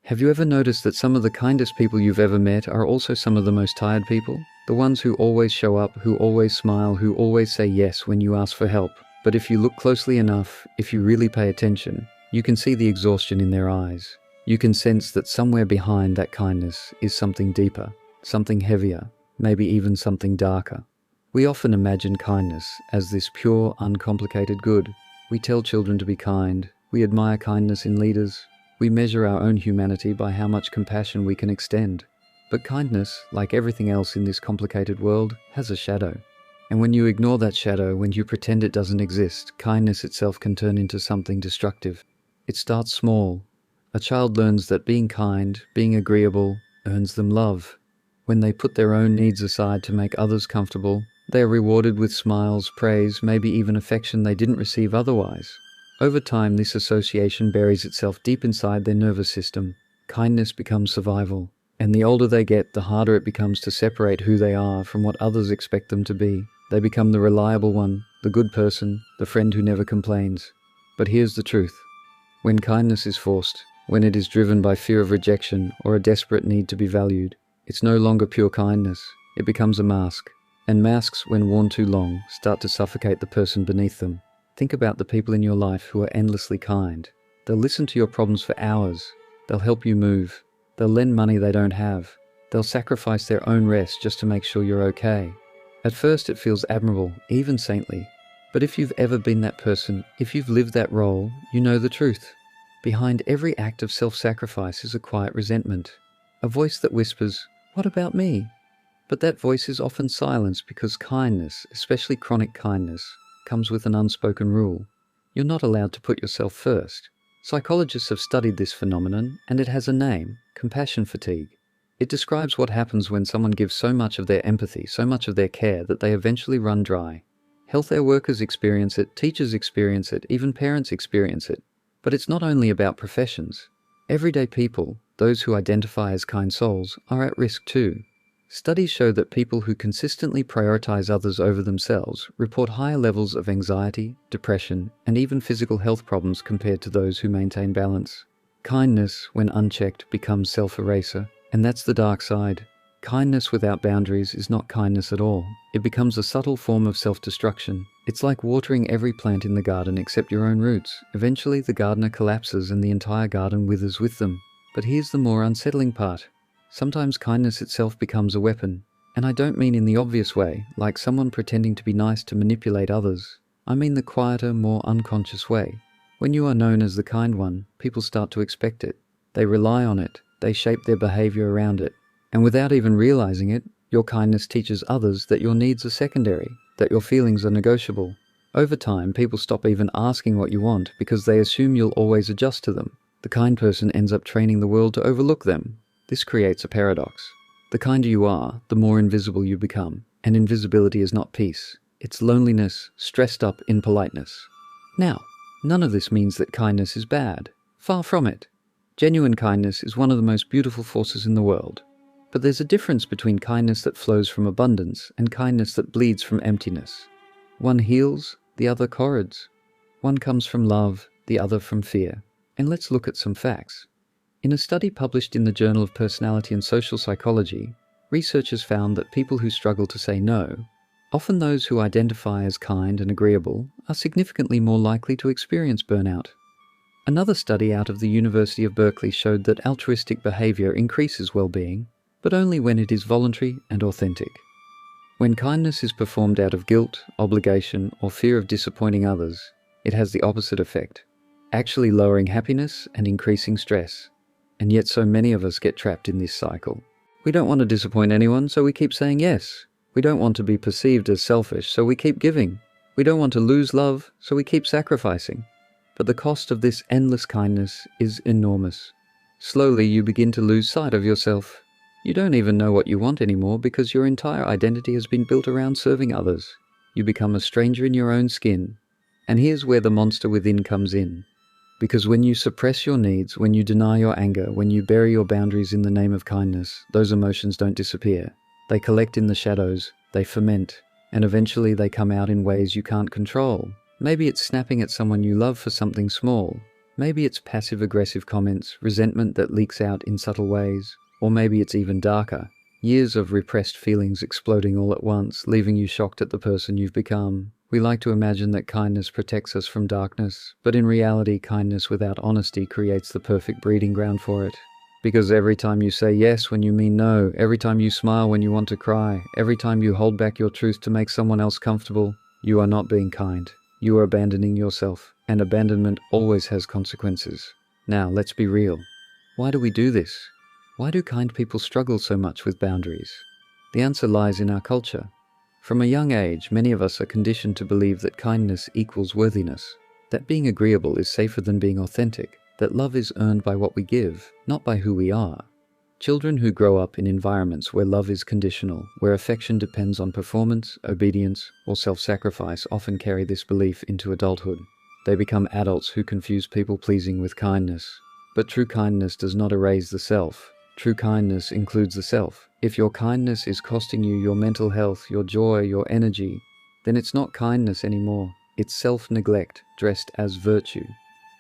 Have you ever noticed that some of the kindest people you've ever met are also some of the most tired people? The ones who always show up, who always smile, who always say yes when you ask for help. But if you look closely enough, if you really pay attention, you can see the exhaustion in their eyes. You can sense that somewhere behind that kindness is something deeper, something heavier, maybe even something darker. We often imagine kindness as this pure, uncomplicated good. We tell children to be kind. We admire kindness in leaders. We measure our own humanity by how much compassion we can extend. But kindness, like everything else in this complicated world, has a shadow. And when you ignore that shadow, when you pretend it doesn't exist, kindness itself can turn into something destructive. It starts small. A child learns that being kind, being agreeable, earns them love. When they put their own needs aside to make others comfortable, they are rewarded with smiles, praise, maybe even affection they didn't receive otherwise. Over time, this association buries itself deep inside their nervous system. Kindness becomes survival, and the older they get, the harder it becomes to separate who they are from what others expect them to be. They become the reliable one, the good person, the friend who never complains. But here's the truth. When kindness is forced, when it is driven by fear of rejection or a desperate need to be valued, it's no longer pure kindness. It becomes a mask. And masks, when worn too long, start to suffocate the person beneath them. Think about the people in your life who are endlessly kind. They'll listen to your problems for hours. They'll help you move. They'll lend money they don't have. They'll sacrifice their own rest just to make sure you're okay. At first it feels admirable, even saintly. But if you've ever been that person, if you've lived that role, you know the truth. Behind every act of self-sacrifice is a quiet resentment. A voice that whispers, "What about me?" But that voice is often silenced because kindness, especially chronic kindness, comes with an unspoken rule. You're not allowed to put yourself first. Psychologists have studied this phenomenon, and it has a name: compassion fatigue. It describes what happens when someone gives so much of their empathy, so much of their care, that they eventually run dry. Healthcare workers experience it, teachers experience it, even parents experience it. But it's not only about professions. Everyday people, those who identify as kind souls, are at risk too. Studies show that people who consistently prioritize others over themselves report higher levels of anxiety, depression, and even physical health problems compared to those who maintain balance. Kindness, when unchecked, becomes self-eraser, and that's the dark side. Kindness without boundaries is not kindness at all. It becomes a subtle form of self-destruction. It's like watering every plant in the garden except your own roots. Eventually the gardener collapses and the entire garden withers with them. But here's the more unsettling part. Sometimes kindness itself becomes a weapon. And I don't mean in the obvious way, like someone pretending to be nice to manipulate others. I mean the quieter, more unconscious way. When you are known as the kind one, people start to expect it. They rely on it. They shape their behavior around it. And without even realizing it, your kindness teaches others that your needs are secondary, that your feelings are negotiable. Over time, people stop even asking what you want because they assume you'll always adjust to them. The kind person ends up training the world to overlook them. This creates a paradox. The kinder you are, the more invisible you become. And invisibility is not peace. It's loneliness, stressed up in politeness. Now, none of this means that kindness is bad. Far from it. Genuine kindness is one of the most beautiful forces in the world. But there's a difference between kindness that flows from abundance and kindness that bleeds from emptiness. One heals, the other corrodes. One comes from love, the other from fear. And let's look at some facts. In a study published in the Journal of Personality and Social Psychology, researchers found that people who struggle to say no, often those who identify as kind and agreeable, are significantly more likely to experience burnout. Another study out of the University of Berkeley showed that altruistic behavior increases well-being, but only when it is voluntary and authentic. When kindness is performed out of guilt, obligation, or fear of disappointing others, it has the opposite effect, actually lowering happiness and increasing stress. And yet so many of us get trapped in this cycle. We don't want to disappoint anyone, so we keep saying yes. We don't want to be perceived as selfish, so we keep giving. We don't want to lose love, so we keep sacrificing. But the cost of this endless kindness is enormous. Slowly you begin to lose sight of yourself. You don't even know what you want anymore because your entire identity has been built around serving others. You become a stranger in your own skin. And here's where the monster within comes in. Because when you suppress your needs, when you deny your anger, when you bury your boundaries in the name of kindness, those emotions don't disappear. They collect in the shadows, they ferment, and eventually they come out in ways you can't control. Maybe it's snapping at someone you love for something small. Maybe it's passive-aggressive comments, resentment that leaks out in subtle ways, or maybe it's even darker. Years of repressed feelings exploding all at once, leaving you shocked at the person you've become. We like to imagine that kindness protects us from darkness, but in reality, kindness without honesty creates the perfect breeding ground for it. Because every time you say yes when you mean no, every time you smile when you want to cry, every time you hold back your truth to make someone else comfortable, you are not being kind. You are abandoning yourself, and abandonment always has consequences. Now, let's be real. Why do we do this? Why do kind people struggle so much with boundaries? The answer lies in our culture. From a young age, many of us are conditioned to believe that kindness equals worthiness, that being agreeable is safer than being authentic, that love is earned by what we give, not by who we are. Children who grow up in environments where love is conditional, where affection depends on performance, obedience, or self-sacrifice often carry this belief into adulthood. They become adults who confuse people-pleasing with kindness. But true kindness does not erase the self. True kindness includes the self. If your kindness is costing you your mental health, your joy, your energy, then it's not kindness anymore. It's self-neglect dressed as virtue.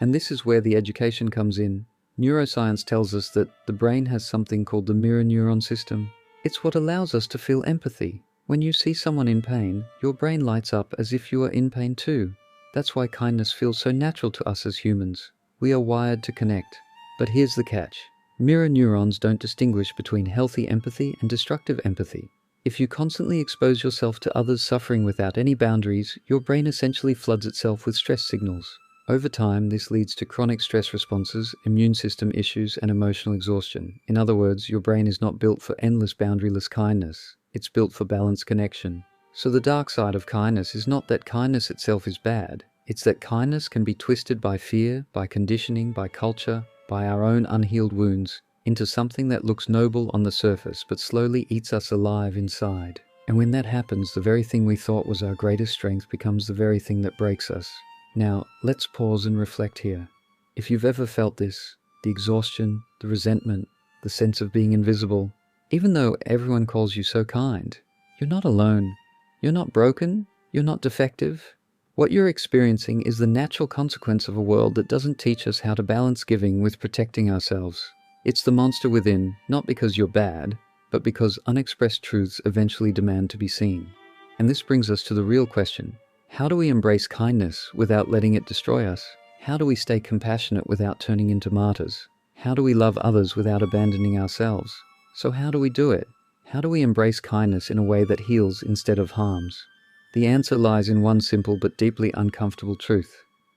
And this is where the education comes in. Neuroscience tells us that the brain has something called the mirror neuron system. It's what allows us to feel empathy. When you see someone in pain, your brain lights up as if you are in pain too. That's why kindness feels so natural to us as humans. We are wired to connect. But here's the catch. Mirror neurons don't distinguish between healthy empathy and destructive empathy. If you constantly expose yourself to others suffering without any boundaries, your brain essentially floods itself with stress signals. Over time, this leads to chronic stress responses, immune system issues, and emotional exhaustion. In other words, your brain is not built for endless boundaryless kindness. It's built for balanced connection. So the dark side of kindness is not that kindness itself is bad. It's that kindness can be twisted by fear, by conditioning, by culture, by our own unhealed wounds, into something that looks noble on the surface but slowly eats us alive inside. And when that happens, the very thing we thought was our greatest strength becomes the very thing that breaks us. Now, let's pause and reflect here. If you've ever felt this, the exhaustion, the resentment, the sense of being invisible, even though everyone calls you so kind, you're not alone. You're not broken. You're not defective. What you're experiencing is the natural consequence of a world that doesn't teach us how to balance giving with protecting ourselves. It's the monster within, not because you're bad, but because unexpressed truths eventually demand to be seen. And this brings us to the real question. How do we embrace kindness without letting it destroy us? How do we stay compassionate without turning into martyrs? How do we love others without abandoning ourselves? So how do we do it? How do we embrace kindness in a way that heals instead of harms? The answer lies in one simple but deeply uncomfortable truth.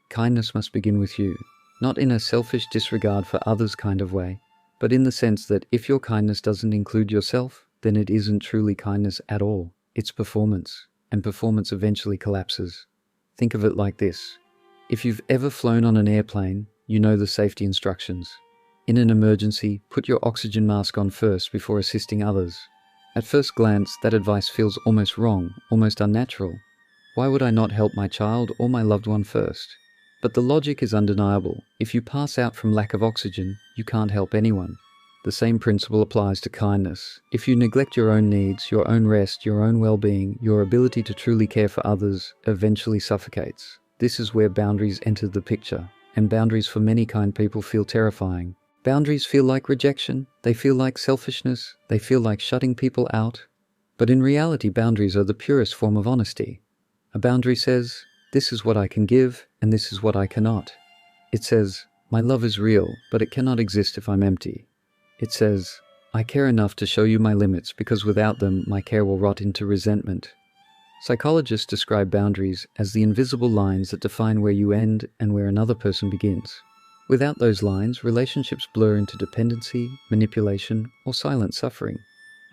Kindness must begin with you, not in a selfish disregard for others kind of way, but in the sense that if your kindness doesn't include yourself, then it isn't truly kindness at all. It's performance, and performance eventually collapses. Think of it like this. If you've ever flown on an airplane, you know the safety instructions. In an emergency, put your oxygen mask on first before assisting others. At first glance, that advice feels almost wrong, almost unnatural. Why would I not help my child or my loved one first? But the logic is undeniable. If you pass out from lack of oxygen, you can't help anyone. The same principle applies to kindness. If you neglect your own needs, your own rest, your own well-being, your ability to truly care for others eventually suffocates. This is where boundaries enter the picture, and boundaries for many kind people feel terrifying. Boundaries feel like rejection, they feel like selfishness, they feel like shutting people out. But in reality, boundaries are the purest form of honesty. A boundary says, this is what I can give, and this is what I cannot. It says, my love is real, but it cannot exist if I'm empty. It says, I care enough to show you my limits because without them, my care will rot into resentment. Psychologists describe boundaries as the invisible lines that define where you end and where another person begins. Without those lines, relationships blur into dependency, manipulation, or silent suffering.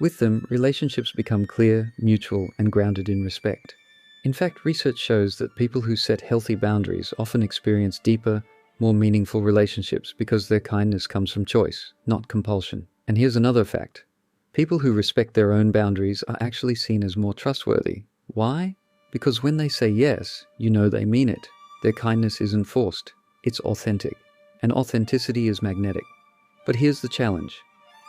With them, relationships become clear, mutual, and grounded in respect. In fact, research shows that people who set healthy boundaries often experience deeper, more meaningful relationships because their kindness comes from choice, not compulsion. And here's another fact. People who respect their own boundaries are actually seen as more trustworthy. Why? Because when they say yes, you know they mean it. Their kindness isn't forced, it's authentic. And authenticity is magnetic. But here's the challenge.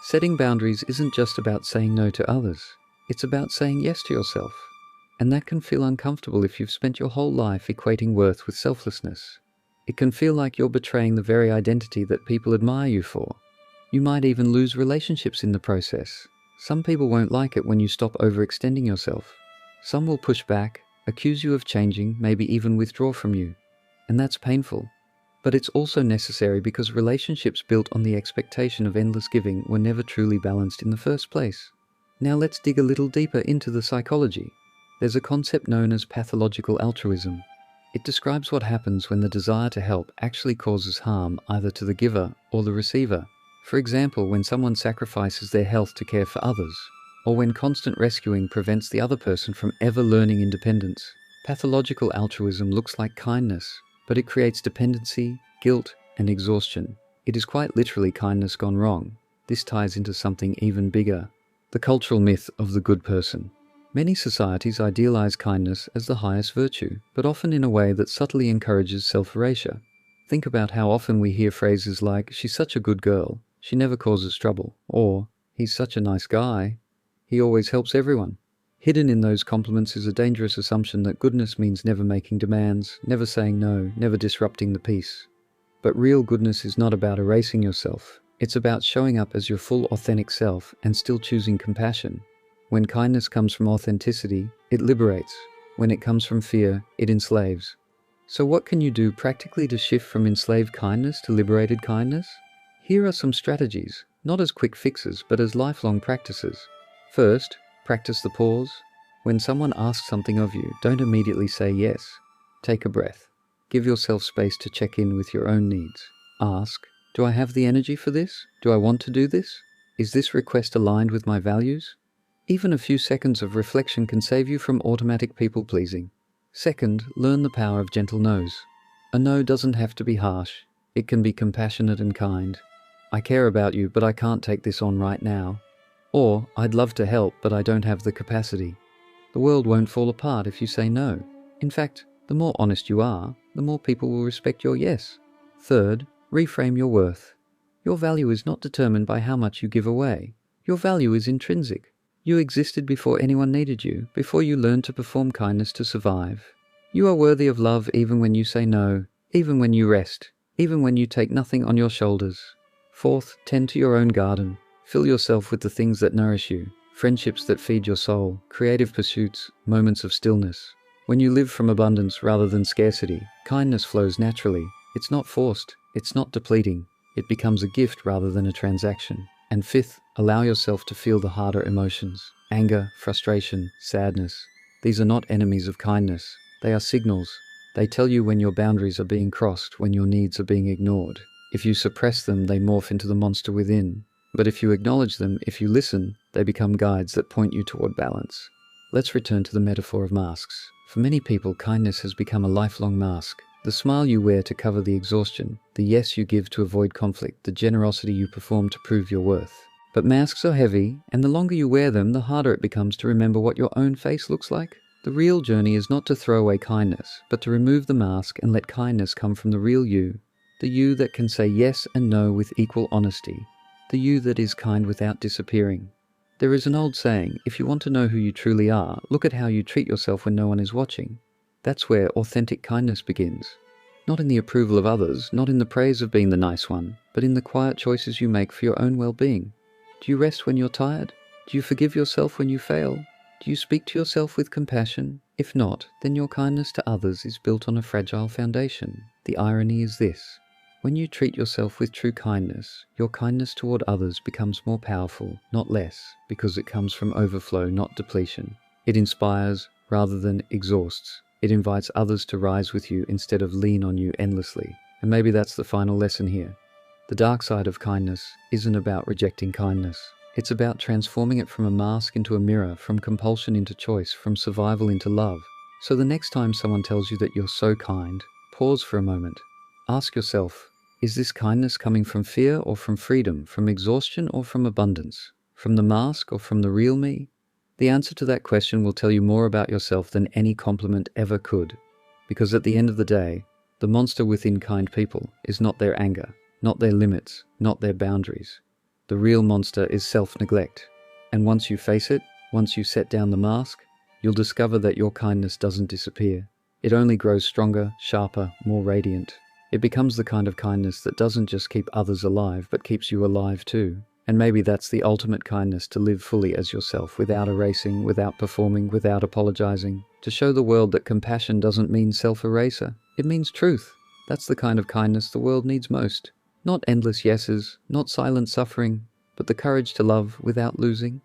Setting boundaries isn't just about saying no to others. It's about saying yes to yourself. And that can feel uncomfortable if you've spent your whole life equating worth with selflessness. It can feel like you're betraying the very identity that people admire you for. You might even lose relationships in the process. Some people won't like it when you stop overextending yourself. Some will push back, accuse you of changing, maybe even withdraw from you. And that's painful. But it's also necessary because relationships built on the expectation of endless giving were never truly balanced in the first place. Now let's dig a little deeper into the psychology. There's a concept known as pathological altruism. It describes what happens when the desire to help actually causes harm either to the giver or the receiver. For example, when someone sacrifices their health to care for others, or when constant rescuing prevents the other person from ever learning independence. Pathological altruism looks like kindness, but it creates dependency, guilt, and exhaustion. It is quite literally kindness gone wrong. This ties into something even bigger, the cultural myth of the good person. Many societies idealize kindness as the highest virtue, but often in a way that subtly encourages self-erasure. Think about how often we hear phrases like, "She's such a good girl, she never causes trouble," or "He's such a nice guy, he always helps everyone." Hidden in those compliments is a dangerous assumption that goodness means never making demands, never saying no, never disrupting the peace. But real goodness is not about erasing yourself. It's about showing up as your full authentic self and still choosing compassion. When kindness comes from authenticity, it liberates. When it comes from fear, it enslaves. So what can you do practically to shift from enslaved kindness to liberated kindness? Here are some strategies, not as quick fixes, but as lifelong practices. First, practice the pause. When someone asks something of you, don't immediately say yes. Take a breath. Give yourself space to check in with your own needs. Ask, do I have the energy for this? Do I want to do this? Is this request aligned with my values? Even a few seconds of reflection can save you from automatic people-pleasing. Second, learn the power of gentle no's. A no doesn't have to be harsh. It can be compassionate and kind. I care about you, but I can't take this on right now. Or, I'd love to help, but I don't have the capacity. The world won't fall apart if you say no. In fact, the more honest you are, the more people will respect your yes. Third, reframe your worth. Your value is not determined by how much you give away. Your value is intrinsic. You existed before anyone needed you, before you learned to perform kindness to survive. You are worthy of love even when you say no, even when you rest, even when you take nothing on your shoulders. Fourth, tend to your own garden. Fill yourself with the things that nourish you, friendships that feed your soul, creative pursuits, moments of stillness. When you live from abundance rather than scarcity, kindness flows naturally. It's not forced, it's not depleting. It becomes a gift rather than a transaction. And fifth, allow yourself to feel the harder emotions. Anger, frustration, sadness. These are not enemies of kindness. They are signals. They tell you when your boundaries are being crossed, when your needs are being ignored. If you suppress them, they morph into the monster within. But if you acknowledge them, if you listen, they become guides that point you toward balance. Let's return to the metaphor of masks. For many people, kindness has become a lifelong mask. The smile you wear to cover the exhaustion, the yes you give to avoid conflict, the generosity you perform to prove your worth. But masks are heavy, and the longer you wear them, the harder it becomes to remember what your own face looks like. The real journey is not to throw away kindness, but to remove the mask and let kindness come from the real you. The you that can say yes and no with equal honesty. The you that is kind without disappearing. There is an old saying, if you want to know who you truly are, look at how you treat yourself when no one is watching. That's where authentic kindness begins. Not in the approval of others, not in the praise of being the nice one, but in the quiet choices you make for your own well-being. Do you rest when you're tired? Do you forgive yourself when you fail? Do you speak to yourself with compassion? If not, then your kindness to others is built on a fragile foundation. The irony is this. When you treat yourself with true kindness, your kindness toward others becomes more powerful, not less, because it comes from overflow, not depletion. It inspires rather than exhausts. It invites others to rise with you instead of lean on you endlessly. And maybe that's the final lesson here. The dark side of kindness isn't about rejecting kindness. It's about transforming it from a mask into a mirror, from compulsion into choice, from survival into love. So the next time someone tells you that you're so kind, pause for a moment. Ask yourself, is this kindness coming from fear or from freedom, from exhaustion or from abundance, from the mask or from the real me? The answer to that question will tell you more about yourself than any compliment ever could. Because at the end of the day, the monster within kind people is not their anger, not their limits, not their boundaries. The real monster is self-neglect. And once you face it, once you set down the mask, you'll discover that your kindness doesn't disappear. It only grows stronger, sharper, more radiant. It becomes the kind of kindness that doesn't just keep others alive, but keeps you alive too. And maybe that's the ultimate kindness, to live fully as yourself, without erasing, without performing, without apologizing. To show the world that compassion doesn't mean self-eraser. It means truth. That's the kind of kindness the world needs most. Not endless yeses, not silent suffering, but the courage to love without losing.